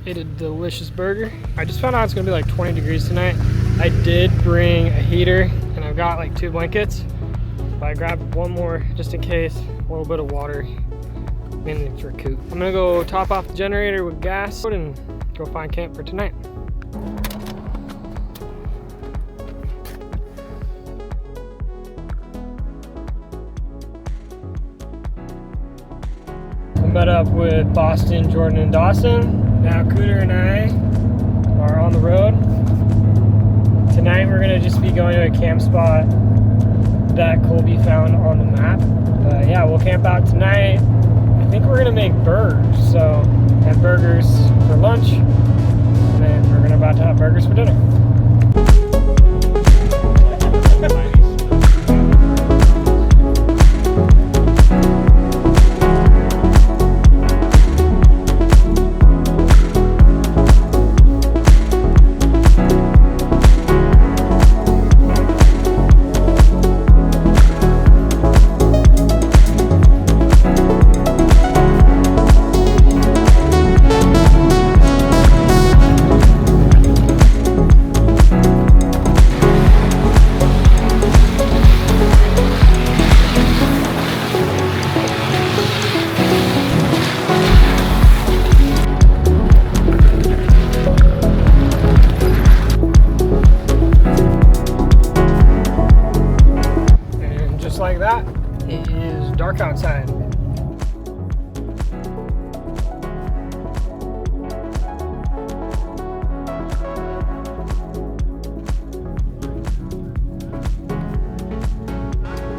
ate a delicious burger. I just found out it's gonna be like 20 degrees tonight. I did bring a heater and I've got like 2 blankets, but I grabbed one more just in case, a little bit of water, mainly for Coop. I'm gonna go top off the generator with gas and go find camp for tonight. Met up with Boston, Jordan, and Dawson. Now Cooter and I are on the road. Tonight we're gonna just be going to a camp spot that Colby found on the map. Yeah, we'll camp out tonight. I think we're gonna make burgers. So, have burgers for lunch, and then we're about to have burgers for dinner. Like that, it is dark outside.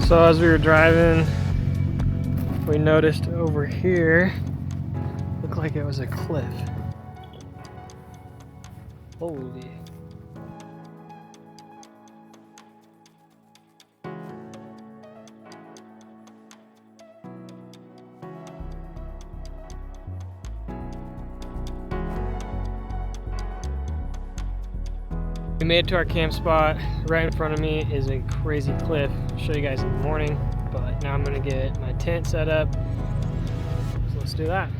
So as we were driving, we noticed over here, looked like it was a cliff. Holy. We made it to our camp spot. Right in front of me is a crazy cliff. I'll show you guys in the morning, but now I'm gonna get my tent set up. So let's do that.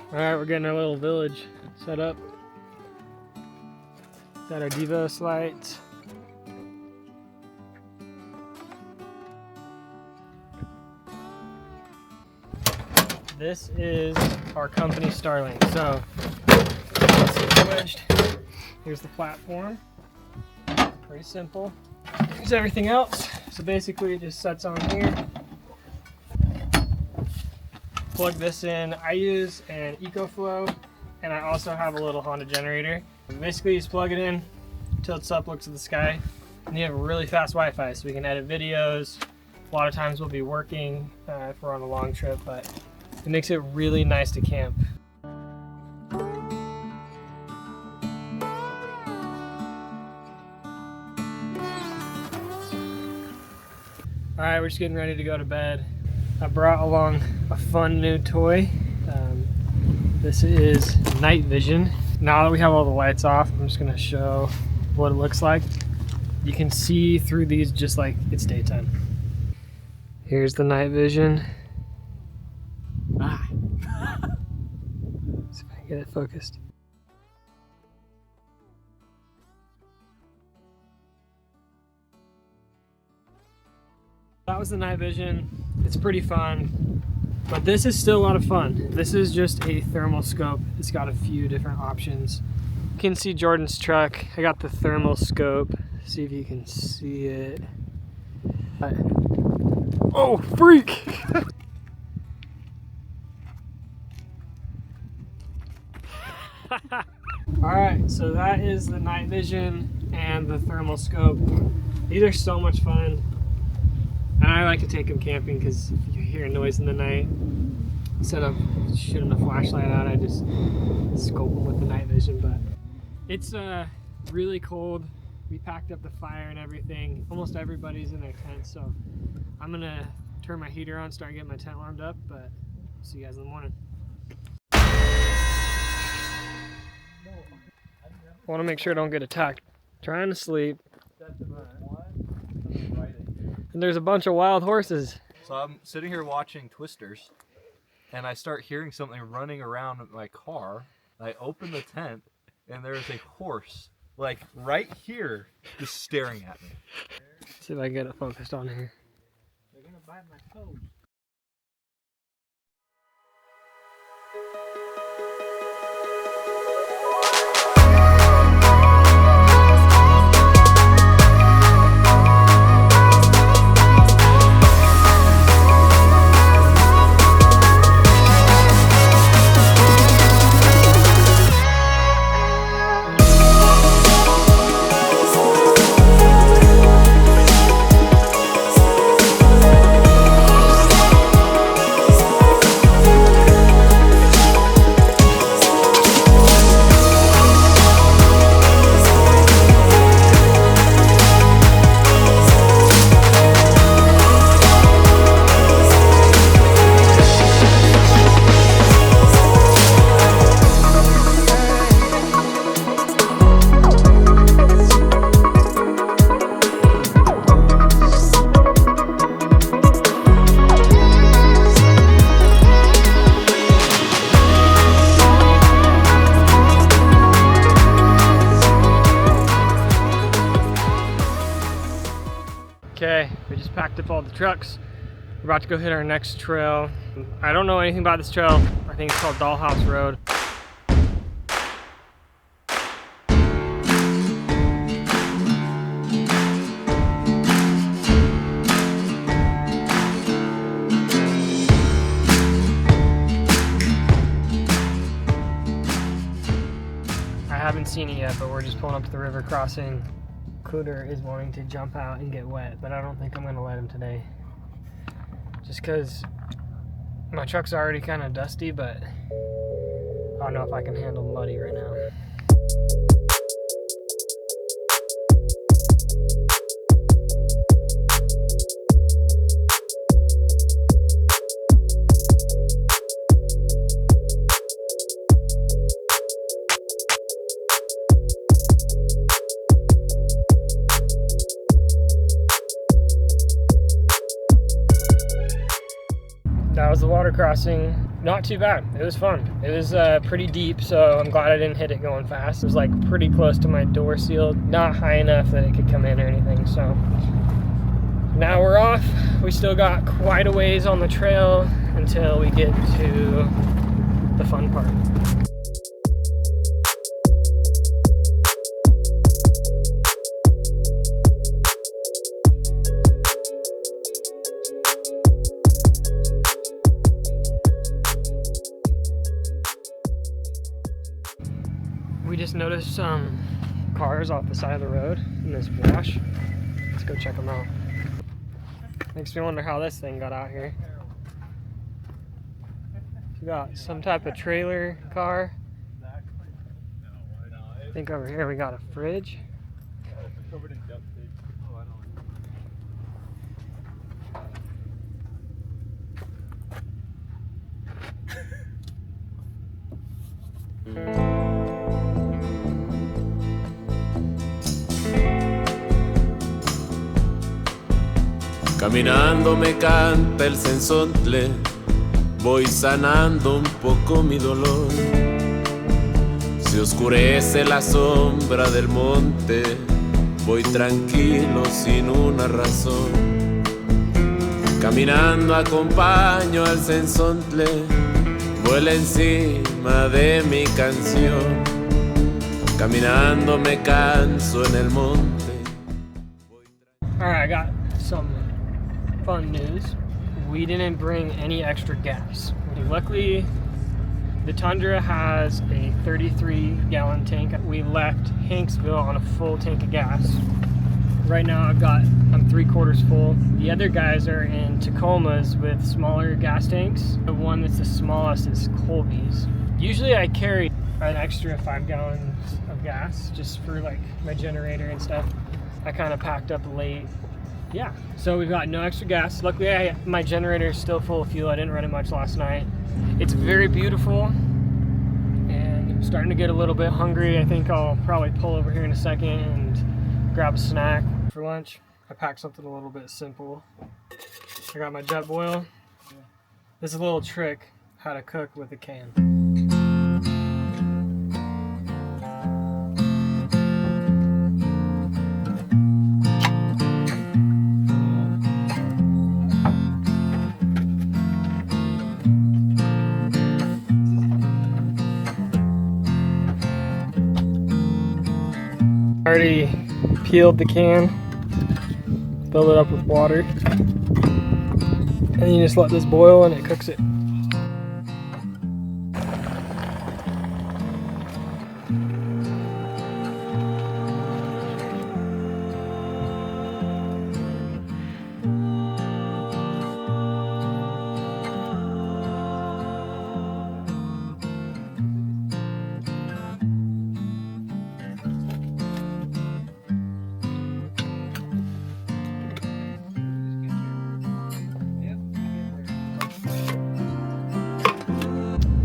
All right, we're getting our little village set up. Got our Devos lights. This is our company Starlink. So, it's wedged. Here's the platform. Pretty simple. Here's everything else. So basically it just sets on here. Plug this in. I use an EcoFlow, and I also have a little Honda generator. Basically, you just plug it in, tilts up, looks at the sky, and you have really fast Wi-Fi, so we can edit videos. A lot of times we'll be working if we're on a long trip, but it makes it really nice to camp. All right, we're just getting ready to go to bed. I brought along a fun new toy. This is night vision. Now that we have all the lights off, I'm just gonna show what it looks like. You can see through these just like it's daytime. Here's the night vision. Ah. See if I can get it focused. That was the night vision. It's pretty fun, but this is still a lot of fun. This is just a thermal scope. It's got a few different options. You can see Jordan's truck. I got the thermal scope. See if you can see it. Oh, freak! Alright, so that is the night vision and the thermal scope. These are so much fun. And I like to take them camping because if you hear a noise in the night, instead of shooting a flashlight out, I just scope them with the night vision. But it's really cold. We packed up the fire and everything. Almost everybody's in their tent, so I'm gonna turn my heater on, start getting my tent warmed up, but see you guys in the morning. I want to make sure I don't get attacked trying to sleep. And there's a bunch of wild horses. So I'm sitting here watching Twisters, and I start hearing something running around my car. I open the tent, and there's a horse, like right here, just staring at me. See if I can get it focused on here. They're gonna bite my toes. Okay, we just packed up all the trucks. We're about to go hit our next trail. I don't know anything about this trail. I think it's called Dollhouse Road. I haven't seen it yet, but we're just pulling up to the river crossing. Cooter is wanting to jump out and get wet, but I don't think I'm gonna let him today. Just cause my truck's already kind of dusty, but I don't know if I can handle muddy right now. That was the water crossing. Not too bad. It was fun. It was pretty deep, so I'm glad I didn't hit it going fast. It was like pretty close to my door seal, not high enough that it could come in or anything. So now we're off. We still got quite a ways on the trail until we get to the fun part. We just noticed some cars off the side of the road in this wash. Let's go check them out. Makes me wonder how this thing got out here. We got some type of trailer car. I think over here we got a fridge. Caminando me canta el cenzontle, voy sanando un poco mi dolor. Se oscurece la sombra del monte, voy tranquilo sin una razón. Caminando acompaño al cenzontle, vuela encima de mi canción. Caminando me canso en el monte. Alright, I got some fun news. We didn't bring any extra gas. Luckily, the Tundra has a 33-gallon tank. We left Hanksville on a full tank of gas. Right now I'm 3/4 full. The other guys are in Tacomas with smaller gas tanks. The one that's the smallest is Colby's. Usually I carry an extra 5 gallons of gas just for like my generator and stuff. I kind of packed up late. Yeah, so we've got no extra gas. Luckily my generator is still full of fuel. I didn't run it much last night. It's very beautiful and I'm starting to get a little bit hungry. I think I'll probably pull over here in a second and grab a snack for lunch. I packed something a little bit simple. I got my jet boil. This is a little trick how to cook with a can. Already peeled the can, fill it up with water, and then you just let this boil and it cooks it.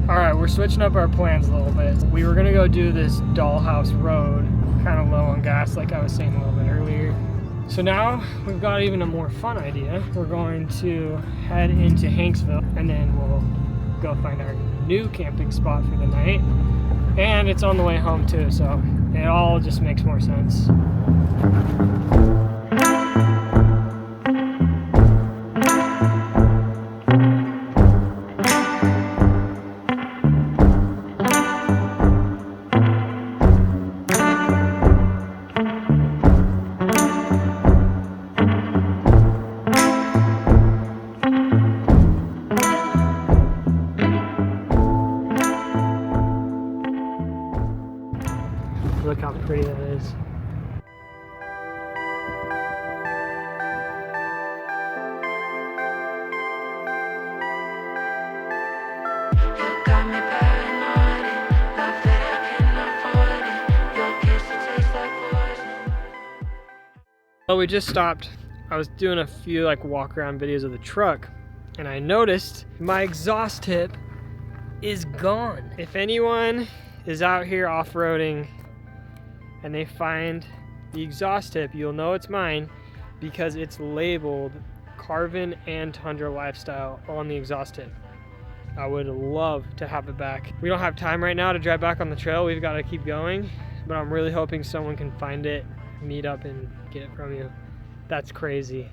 Alright, we're switching up our plans a little bit. We were gonna go do this Dollhouse Road, kind of low on gas like I was saying a little bit earlier. So now we've got even a more fun idea. We're going to head into Hanksville and then we'll go find our new camping spot for the night. And it's on the way home too, so it all just makes more sense. Look how pretty that is. Well, we just stopped. I was doing a few like walk around videos of the truck and I noticed my exhaust tip is gone. If anyone is out here off-roading and they find the exhaust tip, you'll know it's mine because it's labeled Carvin and Tundra Lifestyle on the exhaust tip. I would love to have it back. We don't have time right now to drive back on the trail. We've got to keep going, but I'm really hoping someone can find it, meet up and get it from you. That's crazy.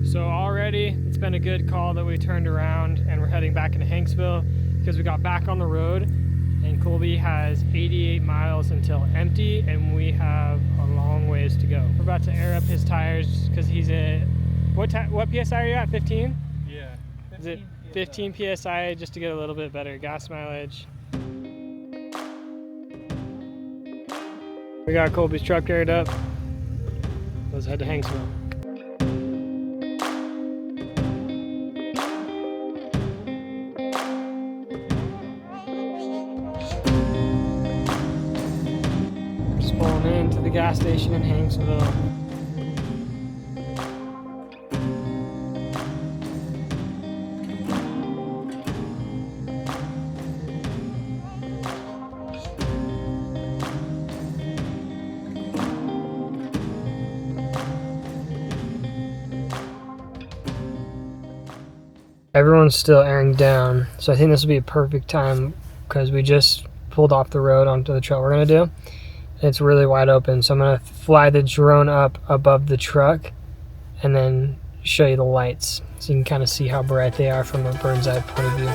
So already it's been a good call that we turned around and we're heading back into Hanksville because we got back on the road and Colby has 88 miles until empty and we have a long ways to go. We're about to air up his tires because he's at, what PSI are you at, 15? Yeah. 15 Is it 15 PSI just to get a little bit better gas mileage? We got Colby's truck aired up. Let's head to Hanksville. Just pulling into the gas station in Hanksville. Everyone's still airing down, so I think this will be a perfect time because we just pulled off the road onto the trail we're gonna do. It's really wide open, so I'm gonna fly the drone up above the truck and then show you the lights so you can kind of see how bright they are from a bird's eye point of view.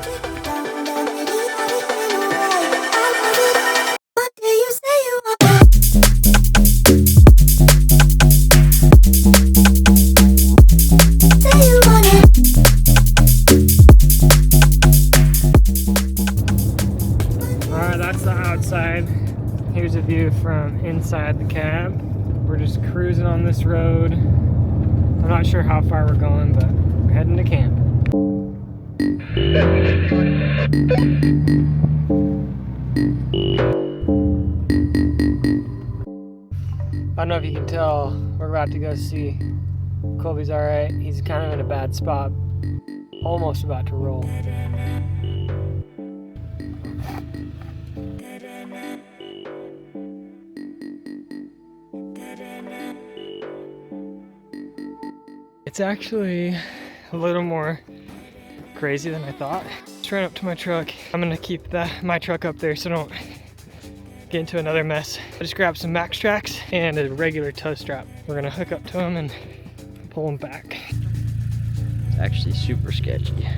Here's a view from inside the cab. We're just cruising on this road. I'm not sure how far we're going, but we're heading to camp. I don't know if you can tell, we're about to go see. Colby's alright. He's kind of in a bad spot. Almost about to roll. It's actually a little more crazy than I thought. Just ran up to my truck. I'm gonna keep my truck up there so I don't get into another mess. I just grabbed some max tracks and a regular tow strap. We're gonna hook up to them and pull them back. It's actually super sketchy.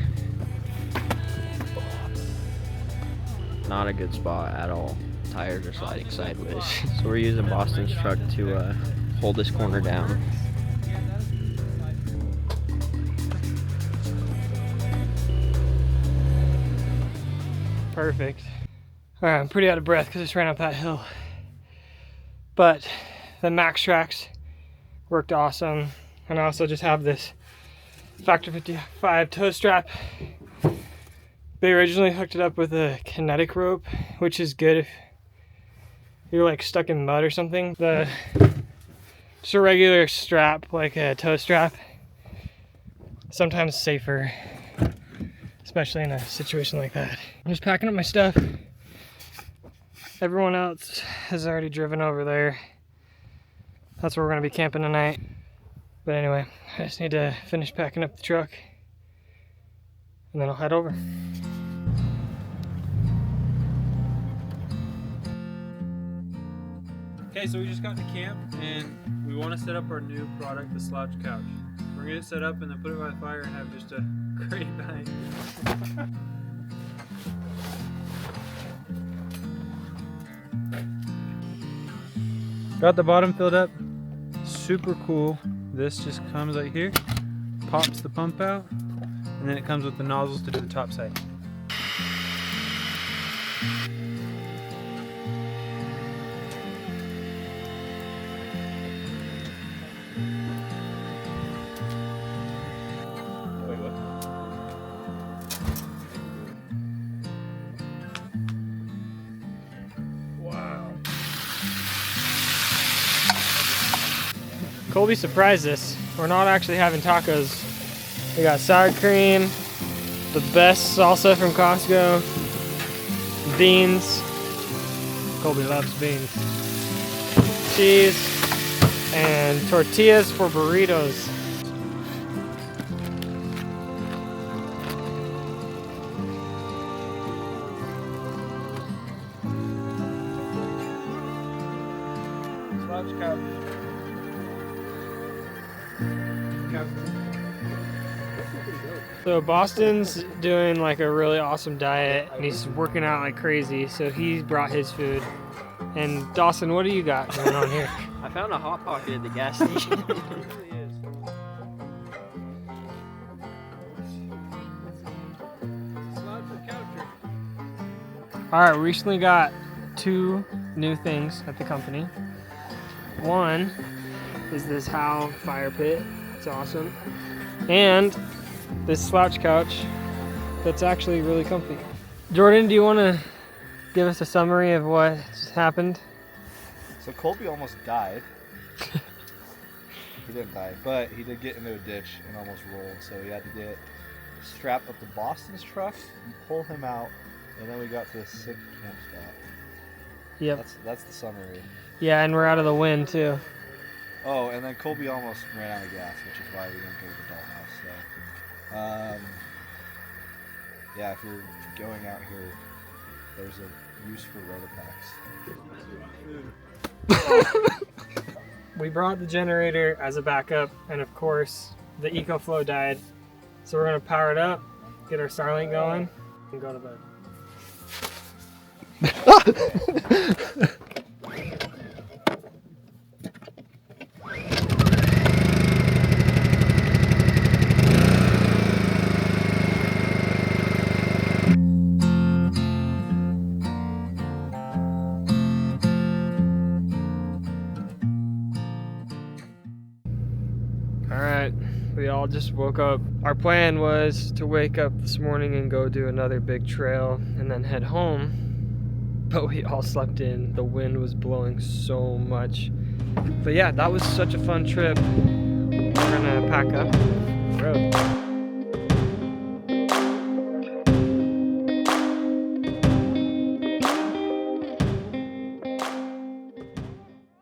Not a good spot at all. Tires are sliding sideways. So we're using Boston's truck to hold this corner down. Perfect. All right, I'm pretty out of breath because I just ran up that hill. But the max tracks worked awesome. And I also just have this Factor 55 tow strap. They originally hooked it up with a kinetic rope, which is good if you're like stuck in mud or something. Just a regular strap, like a tow strap, sometimes safer, especially in a situation like that. I'm just packing up my stuff. Everyone else has already driven over there. That's where we're gonna be camping tonight. But anyway, I just need to finish packing up the truck and then I'll head over. Okay, so we just got to camp and we want to set up our new product, the slouch couch. We're gonna set up and then put it by the fire and have just a great night. Got the bottom filled up. Super cool. This just comes right here, pops the pump out, and then it comes with the nozzles to do the top side. Colby surprised us. We're not actually having tacos. We got sour cream, the best salsa from Costco, beans. Colby loves beans. Cheese, and tortillas for burritos. Slouch couch. So Boston's doing like a really awesome diet and he's working out like crazy, so he brought his food. And Dawson, what do you got going on here? I found a Hot Pocket at the gas station. Alright, we recently got 2 new things at the company. One is this Howe fire pit. It's awesome. And this slouch couch that's actually really comfy. Jordan, do you want to give us a summary of what just happened? So Colby almost died. He didn't die, but he did get into a ditch and almost rolled. So we had to get strapped up to Boston's truck and pull him out. And then we got to a sick camp spot. Yep. That's the summary. Yeah, and we're out of the wind too. Oh, and then Colby almost ran out of gas, which is why we didn't go to the dollhouse. So, yeah, if you're going out here, there's a use for Rotopacks. We brought the generator as a backup, and of course, the EcoFlow died. So we're gonna power it up, get our Starlink going, and go to bed. Alright, we all just woke up. Our plan was to wake up this morning and go do another big trail and then head home. But we all slept in. The wind was blowing so much. But yeah, that was such a fun trip. We're gonna pack up and road.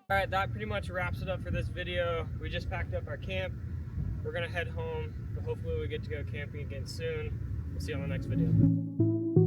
Alright, that pretty much wraps it up for this video. We just packed up our camp. We're gonna head home, but hopefully we get to go camping again soon. We'll see you on the next video.